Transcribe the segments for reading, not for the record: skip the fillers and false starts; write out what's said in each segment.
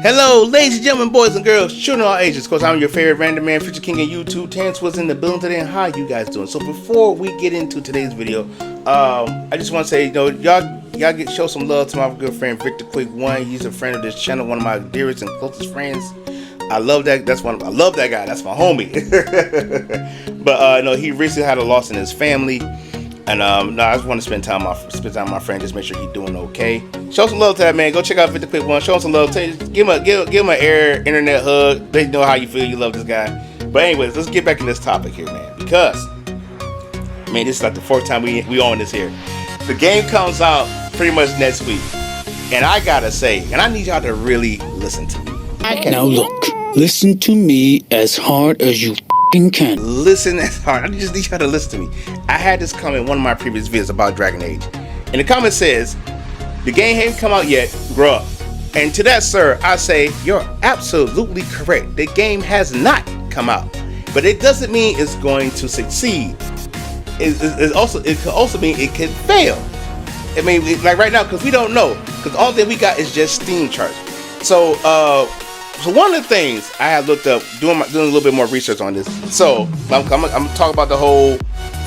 Hello, ladies and gentlemen, boys and girls, children of all ages. Of course, I'm your favorite random man, Future King of YouTube. Terrence was in the building today, and how you guys doing? So before we get into today's video, I just want to say, y'all show some love to my good friend Victor Quick One. He's a friend of this channel, one of my dearest and closest friends. I love that. I love that guy. That's my homie. But no, he recently had a loss in his family. And no, I just want to spend time with my friend, just make sure he's doing okay. Show some love to that man. Go check out Victor Quick One. Show him some love. Give him an air internet hug. Let him know how you feel. You love this guy. But anyways, let's get back to this topic here, man. Because man, this is like the fourth time we on this here. The game comes out pretty much next week, and I gotta say, and I need y'all to really listen to me. Now look, listen to me as hard as you can. Listen as hard. I just need y'all to listen to me. I had this comment in one of my previous videos about Dragon Age, and the comment says, the game hasn't come out yet, grow up. And to that, sir, I say, you're absolutely correct. The game has not come out, but it doesn't mean it's going to succeed. It could also mean it could fail. I mean, like right now, because we don't know, because all that we got is just Steam charts. So one of the things I have looked up, doing a little bit more research on this. So I'm gonna talk about the whole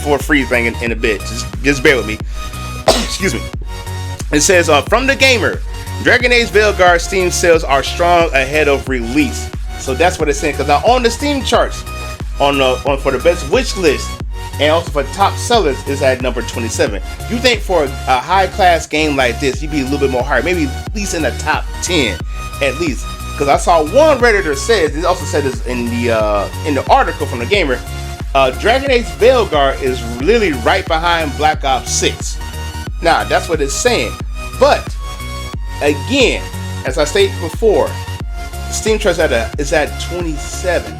for free thing in a bit. Just bear with me. Excuse me. It says from the gamer, Dragon Age Veilguard Steam sales are strong ahead of release. So that's what it's saying. Because now on the Steam charts, for the best wish list and also for top sellers is at number 27. You think for a high class game like this, you'd be a little bit more higher, maybe at least in the top 10 at least. Because I saw one Redditor says, it also said this in the article from the gamer, Dragon Age Veilguard is literally right behind Black Ops 6. Now, that's what it's saying. But, again, as I stated before, Steam Charts is at 27.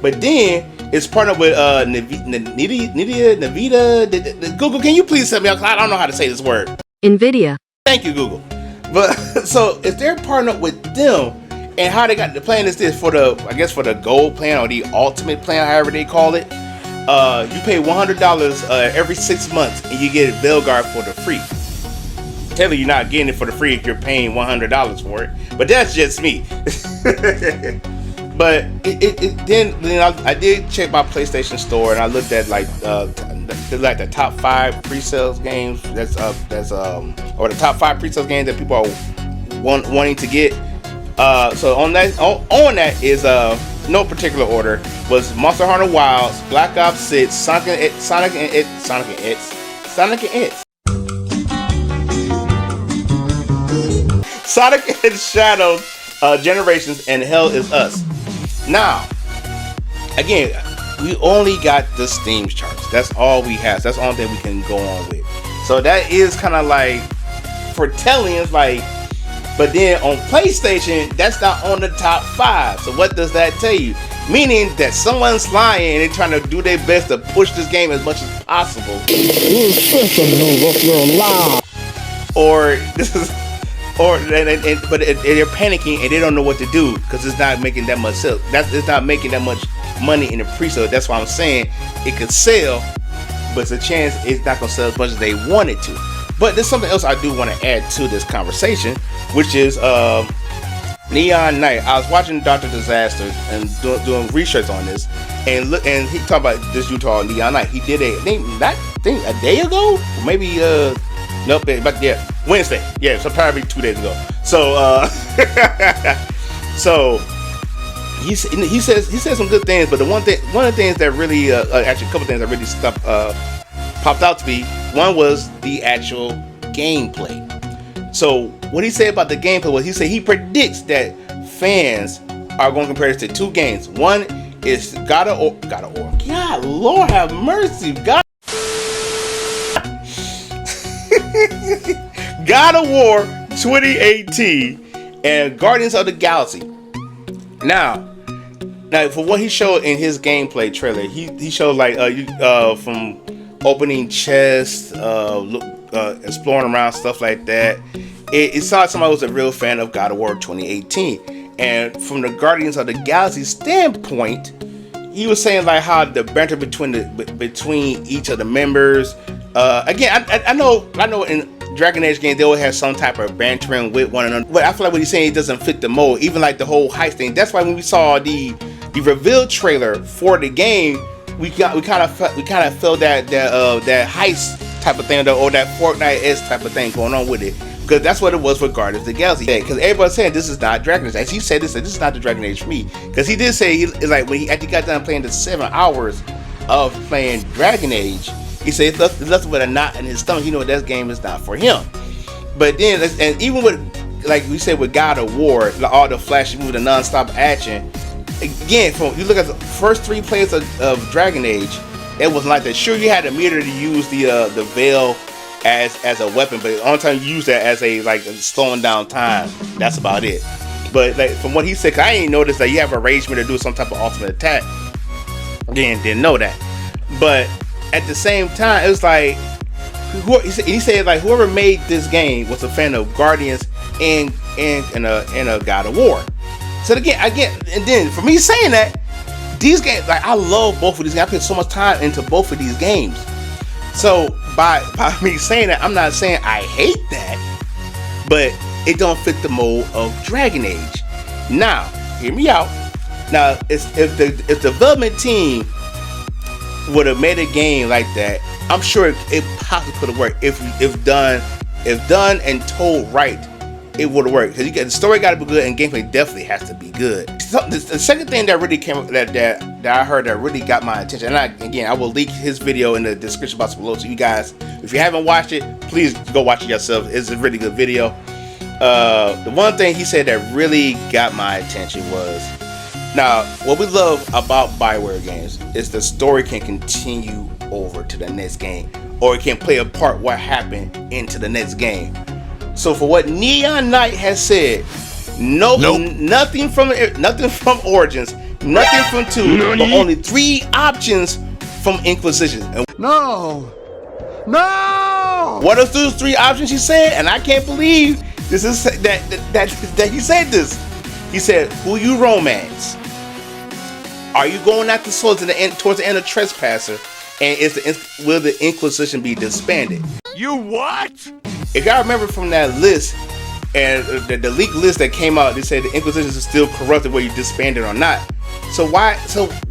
But then, it's partnered with Nvidia. Google, can you please tell me? I don't know how to say this word. Nvidia. Thank you, Google. But, so, if they're partnered with them, and how they got the plan is this, for the gold plan or the ultimate plan, however they call it, you pay $100 every 6 months and you get Veilguard for the free. Technically, you're not getting it for the free if you're paying $100 for it, but that's just me. But then I did check my PlayStation Store and I looked at like the top 5 pre-sales games or the top 5 pre-sales games that people are wanting to get. So on that is no particular order was Monster Hunter Wilds, Black Ops 6, Sonic and Shadows Generations, and Hell Is Us. Now, again, we only got the Steam charts. That's all we have. That's all that we can go on with. So that is kind of like foretelling. It's like. But then on PlayStation, that's not on the top 5. So what does that tell you? Meaning that someone's lying and they're trying to do their best to push this game as much as possible. But they're panicking and they don't know what to do because it's not making that much sales. It's not making that much money in the pre-sale. That's why I'm saying it could sell, but it's a chance it's not gonna sell as much as they want it to. But there's something else I do want to add to this conversation, which is Neon Knight. I was watching Dr. Disaster and doing research on this, and he talked about this Utah Neon Knight. He did a day ago, maybe nope, but yeah, Wednesday. Yeah, so probably 2 days ago. So so he says some good things, but one of the things that really actually a couple things that really popped out to me. One was the actual gameplay. So what he said about the gameplay was he said he predicts that fans are going to compare this to 2 games. One is God of War. God, Lord have mercy. God of War 2018 and Guardians of the Galaxy. Now for what he showed in his gameplay trailer, he showed like from opening chests, exploring around, stuff like that. It saw somebody who was a real fan of God of War 2018. And from the Guardians of the Galaxy standpoint, he was saying like how the banter between each of the members. Again, I know Dragon Age games, they always have some type of bantering with one another. But I feel like what he's saying, it doesn't fit the mold. Even like the whole heist thing. That's why when we saw the reveal trailer for the game, we kind of felt that heist type of thing, or that Fortnite-esque type of thing going on with it. Because that's what it was with Guardians of the Galaxy. Because everybody's saying this is not Dragon Age. As he said, this is not the Dragon Age for me. Because he did say, like when he actually got done playing the 7 hours of playing Dragon Age, he said it's nothing but a knot in his stomach. You know that game is not for him. But then, and even with, like we said with God of War, all the flashy moves, the non-stop action. Again, from you look at the first 3 players of Dragon Age, it wasn't like that. Sure, you had a meter to use the veil as a weapon, but the only time you use that as a slowing down time. That's about it. But like from what he said, 'cause I ain't noticed that you have a rage meter to do some type of ultimate attack. Again, didn't know that. But at the same time, it was like he said like whoever made this game was a fan of Guardians and a God of War. So again, and then for me saying that, these games, like I love both of these games. I put so much time into both of these games. So by me saying that, I'm not saying I hate that, but it don't fit the mold of Dragon Age. Now, hear me out. Now, if the development team would have made a game like that, I'm sure it possibly could have worked. If done and told right, it would have worked. Because the story got to be good and gameplay definitely has to be good. The second thing that really came that I heard that really got my attention, and I will link his video in the description box below, so you guys, if you haven't watched it, please go watch it yourself. It's a really good video. The one thing he said that really got my attention was, now what we love about Bioware games is the story can continue over to the next game, or it can play a part what happened into the next game. So for what Neon Knight has said, nothing from Origins, nothing from 2, but only 3 options from Inquisition. And No! what are those 3 options he said? And I can't believe this is that he said this. He said, who you romance? Are you going after souls towards the end of Trespasser? And will the Inquisition be disbanded? You what? If y'all remember from that list, and the leaked list that came out, they said the Inquisition is still corrupted whether you disband it or not. So why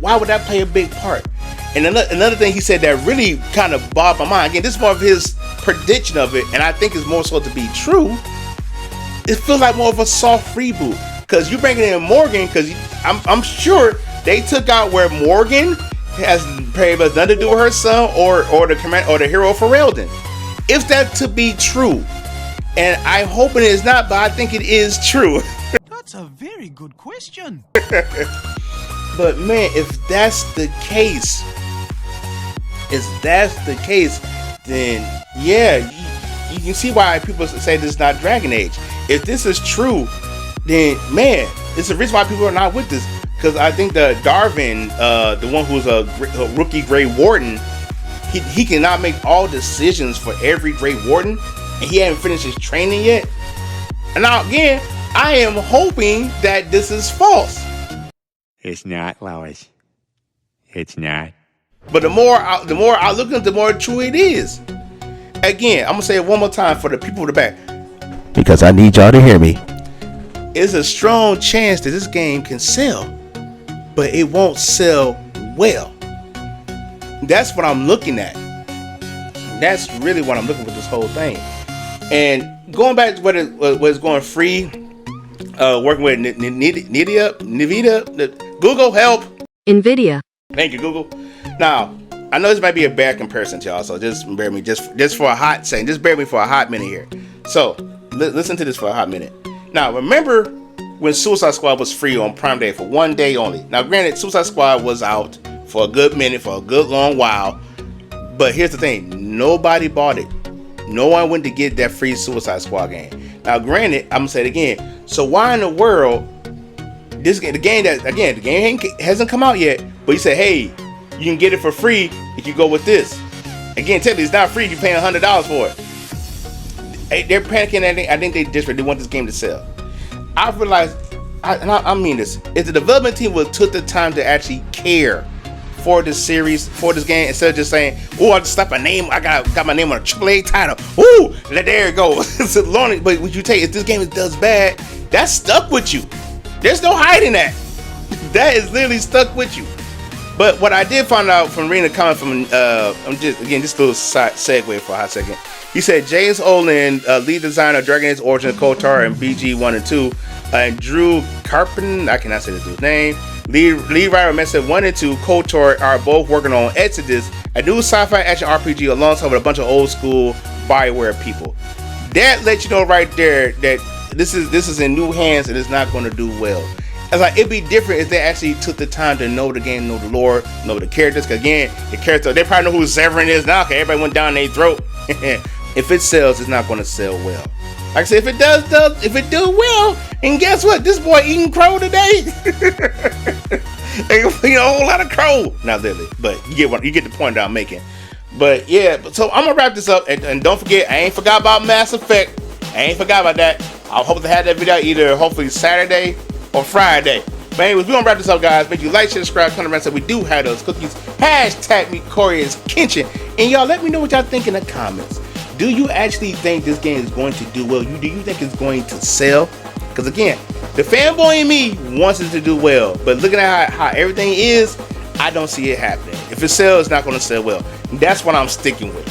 would that play a big part? And another thing he said that really kind of bogged my mind. Again, this is more of his prediction of it, and I think it's more so to be true. It feels like more of a soft reboot, because you bringing in Morgan, because I'm sure they took out where Morgan has nothing to do with her son or the hero for Ferelden. If that to be true, and I'm hoping it's not, but I think it is true. That's a very good question. But man, if that's the case, then yeah, you can see why people say this is not Dragon Age. If this is true, then man, it's the reason why people are not with this. Because I think the Darwin, the one who's a rookie Grey Warden, he cannot make all decisions for every Grey Warden, and he hasn't finished his training yet. And now again, I am hoping that this is false. It's not, Lois. It's not. But the more I look into, the more true it is. Again, I'm gonna say it one more time for the people in the back, because I need y'all to hear me. It's a strong chance that this game can sell, but it won't sell well. That's what I'm looking at. That's really what I'm looking for this whole thing. And going back to what it's going free, working with Nvidia, Google help. Nvidia. Thank you, Google. Now, I know this might be a bad comparison to y'all, so just bear me just for a hot second. Just bear me for a hot minute here. So listen to this for a hot minute. Now, remember when Suicide Squad was free on Prime Day for 1 day only? Now, granted, Suicide Squad was out for a good minute, for a good long while. But here's the thing: nobody bought it. No one went to get that free Suicide Squad game. Now, granted, I'm gonna say it again. So why in the world the game hasn't come out yet, but you say, hey, you can get it for free if you go with this. Again, technically it's not free if you're paying $100 for it. They're panicking. I think they want this game to sell. I realized, I mean this, if the development team would took the time to actually care for this series, for this game, instead of just saying, "Oh, I just slapped my name. I got my name on a AAA title." Ooh, there it goes. It's long, but what you take, if this game does bad, that's stuck with you. There's no hiding that. That is literally stuck with you. But what I did find out from reading a comment from, I'm just a little side segue for a hot second. He said James Olin, lead designer of Dragon Age Origin, KOTOR, and BG 1 and 2, and Drew Carpenter, I cannot say the dude's name, lead writer of Mesa 1 and 2, KOTOR, are both working on Exodus, a new sci-fi action RPG alongside with a bunch of old school Bioware people. That lets you know right there that this is in new hands and it's not going to do well. It's like, it'd be different if they actually took the time to know the game, know the lore, know the characters. Cause again, the character, they probably know who Severin is now. Okay, everybody went down their throat. If it sells, it's not going to sell well. Like I said, if it do well, and guess what? This boy eating crow today. A whole lot of crow. Not literally, but you get the point that I'm making. But yeah, so I'm gonna wrap this up, and don't forget, I ain't forgot about Mass Effect. I ain't forgot about that. I hope to have that video either hopefully Saturday or Friday. But anyways, we're gonna wrap this up, guys. Make you like, share, subscribe, comment around, so we do have those cookies. Hashtag me Corey is Kenshin. And y'all let me know what y'all think in the comments. Do you actually think this game is going to do well? Do you think it's going to sell? Because again, the fanboy in me wants it to do well. But looking at how everything is, I don't see it happening. If it sells, it's not going to sell well. And that's what I'm sticking with.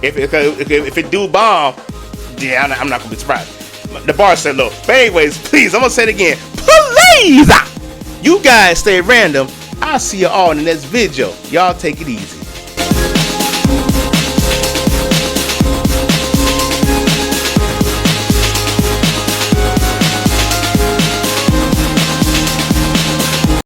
If it do bomb, yeah, I'm not going to be surprised. The bar set low. But anyways, please, I'm going to say it again. Please! You guys stay random. I'll see you all in the next video. Y'all take it easy.